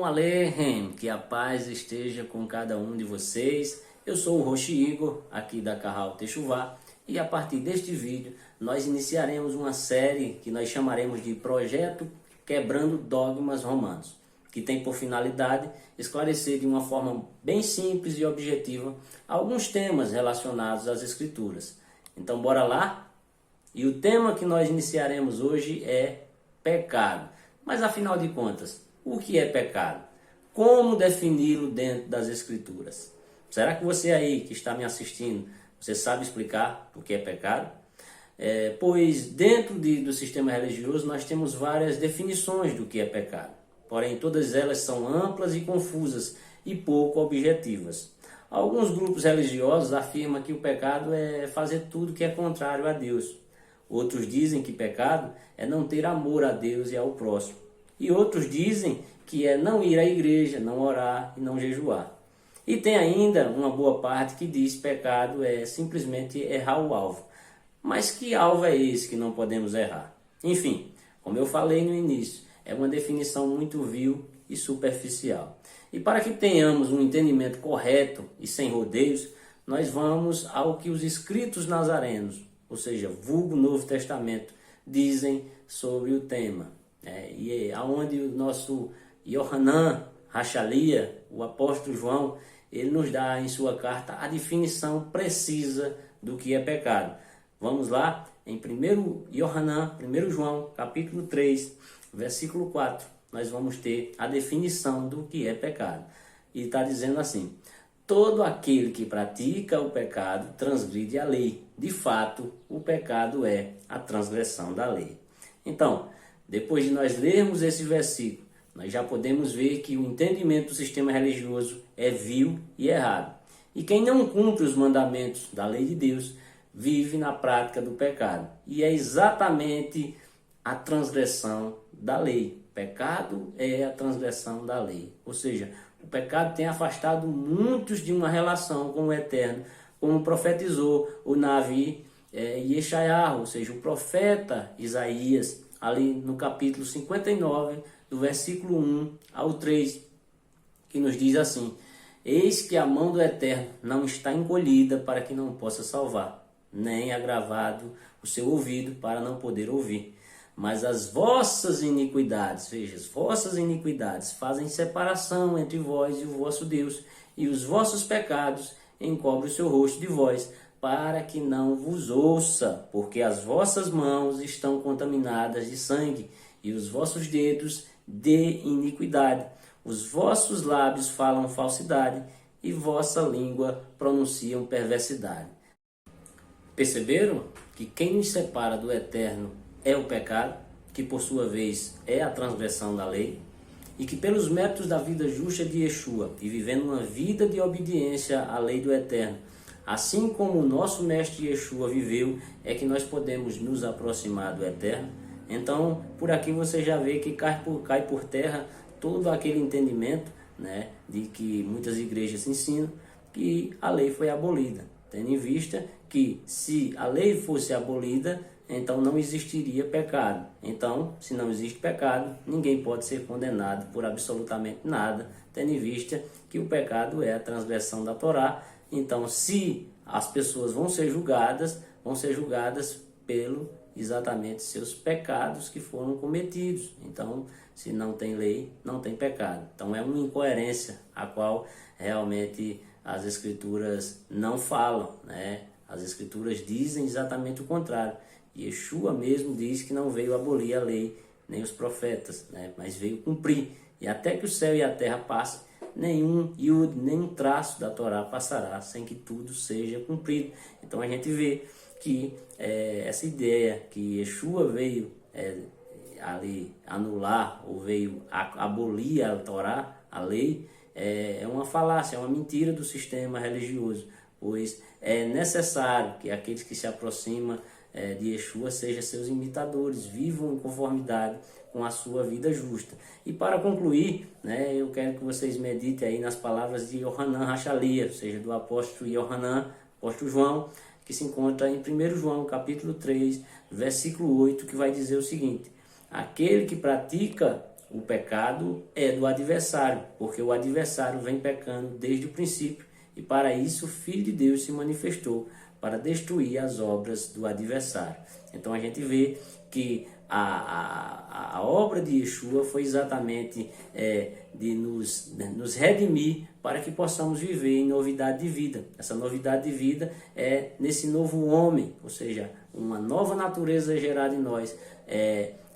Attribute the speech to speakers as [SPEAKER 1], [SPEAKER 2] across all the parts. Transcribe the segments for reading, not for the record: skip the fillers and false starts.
[SPEAKER 1] Shalom Aleichem, que a paz esteja com cada um de vocês. Eu sou o Roshi Igor, aqui da Kahal Techuvá, e a partir deste vídeo nós iniciaremos uma série que nós chamaremos de Projeto Quebrando Dogmas Romanos, que tem por finalidade esclarecer de uma forma bem simples e objetiva alguns temas relacionados às Escrituras. Então bora lá? E o tema que nós iniciaremos hoje é pecado. Mas afinal de contas, o que é pecado? Como defini-lo dentro das Escrituras? Será que você aí que está me assistindo, você sabe explicar o que é pecado? Pois dentro do sistema religioso nós temos várias definições do que é pecado. Porém, todas elas são amplas e confusas e pouco objetivas. Alguns grupos religiosos afirmam que o pecado é fazer tudo que é contrário a Deus. Outros dizem que pecado é não ter amor a Deus e ao próximo. E outros dizem que é não ir à igreja, não orar e não jejuar. E tem ainda uma boa parte que diz que pecado é simplesmente errar o alvo. Mas que alvo é esse que não podemos errar? Enfim, como eu falei no início, é uma definição muito vil e superficial. E para que tenhamos um entendimento correto e sem rodeios, nós vamos ao que os escritos nazarenos, ou seja, vulgo Novo Testamento, dizem sobre o tema. E aonde o nosso Yohanan Hashalia, o apóstolo João, ele nos dá em sua carta a definição precisa do que é pecado. Vamos lá, em 1 Yohanan, 1 João, capítulo 3, versículo 4, nós vamos ter a definição do que é pecado. E está dizendo assim: todo aquele que pratica o pecado transgride a lei. De fato, o pecado é a transgressão da lei. Então, depois de nós lermos esse versículo, nós já podemos ver que o entendimento do sistema religioso é vil e errado. E quem não cumpre os mandamentos da lei de Deus, vive na prática do pecado. E é exatamente a transgressão da lei. Pecado é a transgressão da lei. Ou seja, o pecado tem afastado muitos de uma relação com o Eterno, como profetizou o Navi Yeshayahu, ou seja, o profeta Isaías, ali no capítulo 59, do versículo 1 ao 3, que nos diz assim: eis que a mão do Eterno não está encolhida para que não possa salvar, nem agravado o seu ouvido para não poder ouvir. Mas as vossas iniquidades, veja, as vossas iniquidades fazem separação entre vós e o vosso Deus, e os vossos pecados encobrem o seu rosto de vós, para que não vos ouça, porque as vossas mãos estão contaminadas de sangue, e os vossos dedos de iniquidade. Os vossos lábios falam falsidade, e vossa língua pronunciam perversidade. Perceberam que quem nos separa do Eterno é o pecado, que por sua vez é a transgressão da lei, e que pelos méritos da vida justa de Yeshua, e vivendo uma vida de obediência à lei do Eterno, assim como o nosso mestre Yeshua viveu, é que nós podemos nos aproximar do Eterno. Então, por aqui você já vê que cai por terra todo aquele entendimento, de que muitas igrejas ensinam que a lei foi abolida, tendo em vista que se a lei fosse abolida, então não existiria pecado. Então, se não existe pecado, ninguém pode ser condenado por absolutamente nada, tendo em vista que o pecado é a transgressão da Torá. Então, se as pessoas vão ser julgadas pelo exatamente seus pecados que foram cometidos. Então, se não tem lei, não tem pecado. Então, é uma incoerência a qual realmente as Escrituras não falam, As Escrituras dizem exatamente o contrário. Yeshua mesmo diz que não veio abolir a lei, nem os profetas, mas veio cumprir. E até que o céu e a terra passem, nenhum iud, nenhum traço da Torá passará sem que tudo seja cumprido. Então a gente vê que essa ideia que Yeshua veio ali anular, ou veio abolir a Torá, a lei, é uma falácia, é uma mentira do sistema religioso, pois é necessário que aqueles que se aproximam de Yeshua sejam seus imitadores, vivam em conformidade com a sua vida justa. E para concluir, eu quero que vocês meditem aí nas palavras de Yohanan Hashalia, ou seja, do apóstolo Yohanan, apóstolo João, que se encontra em 1 João, capítulo 3, versículo 8, que vai dizer o seguinte: aquele que pratica o pecado é do adversário, porque o adversário vem pecando desde o princípio, e para isso o Filho de Deus se manifestou, para destruir as obras do adversário. Então a gente vê que a obra de Yeshua foi exatamente de nos redimir para que possamos viver em novidade de vida. Essa novidade de vida é nesse novo homem, ou seja, uma nova natureza gerada em nós.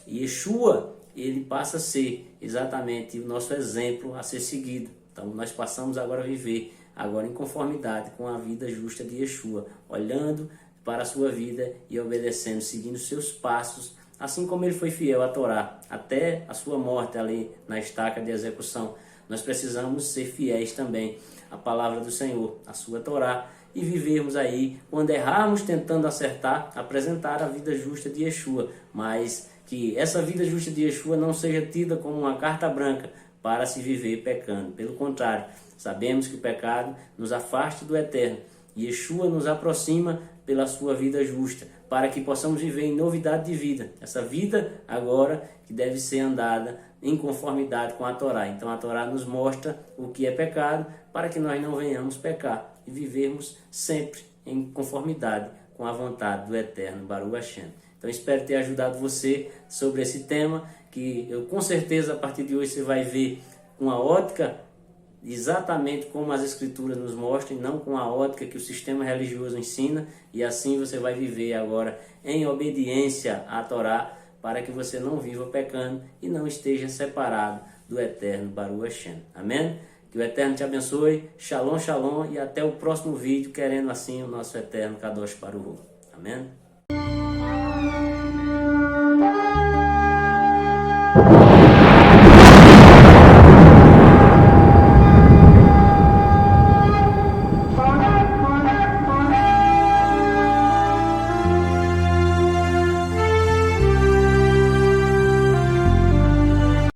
[SPEAKER 1] Yeshua, ele passa a ser exatamente o nosso exemplo a ser seguido. Então nós passamos agora a viver agora em conformidade com a vida justa de Yeshua, olhando para a sua vida e obedecendo, seguindo seus passos, assim como ele foi fiel à Torá, até a sua morte ali na estaca de execução. Nós precisamos ser fiéis também à palavra do Senhor, à sua Torá, e vivermos aí, quando errarmos tentando acertar, apresentar a vida justa de Yeshua, mas que essa vida justa de Yeshua não seja tida como uma carta branca para se viver pecando. Pelo contrário, sabemos que o pecado nos afasta do eterno. Yeshua nos aproxima pela sua vida justa, para que possamos viver em novidade de vida. Essa vida agora que deve ser andada em conformidade com a Torá. Então a Torá nos mostra o que é pecado, para que nós não venhamos pecar e vivermos sempre em conformidade com a vontade do eterno Baruch Hashem. Então espero ter ajudado você sobre esse tema, que eu com certeza a partir de hoje você vai ver com a ótica exatamente como as escrituras nos mostram, não com a ótica que o sistema religioso ensina, e assim você vai viver agora em obediência à Torá, para que você não viva pecando e não esteja separado do eterno Baruch Hashem. Amém? Que o eterno te abençoe. Shalom, shalom, e até o próximo vídeo, querendo assim o nosso eterno Kadosh Baruch. Amém?